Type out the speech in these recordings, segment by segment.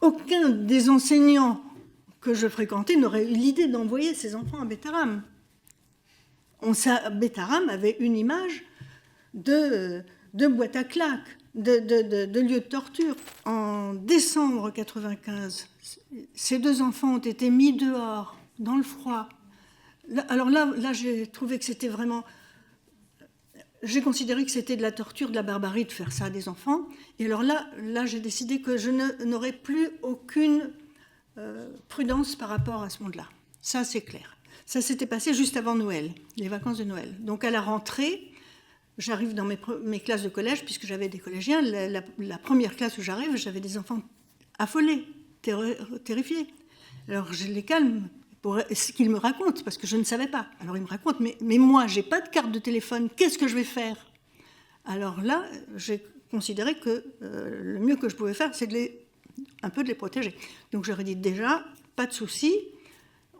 aucun des enseignants que je fréquentais n'aurait eu l'idée d'envoyer ses enfants à Betaram. Betaram avait une image de boîte à claques, de lieu de torture. En décembre 1995, ces 2 enfants ont été mis dehors, dans le froid. Alors là j'ai trouvé que c'était vraiment... J'ai considéré que c'était de la torture, de la barbarie de faire ça à des enfants. Et alors là j'ai décidé que je n'aurais plus aucune prudence par rapport à ce monde-là. Ça, c'est clair. Ça s'était passé juste avant Noël, les vacances de Noël. Donc à la rentrée, j'arrive dans mes classes de collège, puisque j'avais des collégiens. La première classe où j'arrive, j'avais des enfants affolés, terrifiés. Alors je les calme pour ce qu'ils me racontent, parce que je ne savais pas. Alors ils me racontent, mais moi, je n'ai pas de carte de téléphone, qu'est-ce que je vais faire? Alors là, j'ai considéré que le mieux que je pouvais faire, c'est un peu de les protéger. Donc j'aurais dit déjà, pas de souci,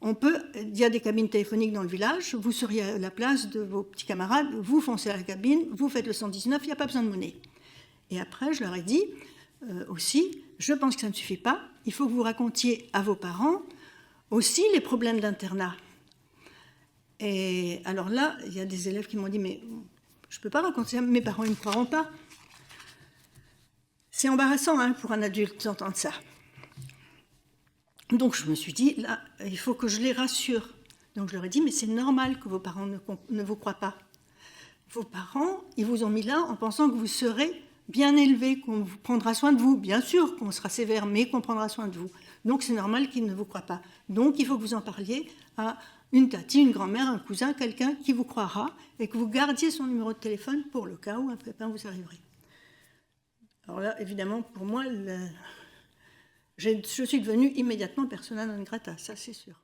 il y a des cabines téléphoniques dans le village, vous seriez à la place de vos petits camarades, vous foncez à la cabine, vous faites le 119, il n'y a pas besoin de monnaie. Et après, je leur ai dit aussi, je pense que ça ne suffit pas, il faut que vous racontiez à vos parents aussi les problèmes d'internat. Et alors là, il y a des élèves qui m'ont dit, mais je ne peux pas raconter ça, mes parents ne me croiront pas. C'est embarrassant pour un adulte d'entendre ça. Donc je me suis dit, là, il faut que je les rassure. Donc je leur ai dit, mais c'est normal que vos parents ne vous croient pas. Vos parents, ils vous ont mis là en pensant que vous serez bien élevés, qu'on prendra soin de vous. Bien sûr qu'on sera sévère, mais qu'on prendra soin de vous. Donc c'est normal qu'ils ne vous croient pas. Donc il faut que vous en parliez à une tati, une grand-mère, un cousin, quelqu'un qui vous croira, et que vous gardiez son numéro de téléphone pour le cas où un pépin vous arriverait. Alors là, évidemment, pour moi, je suis devenue immédiatement persona non grata, ça c'est sûr.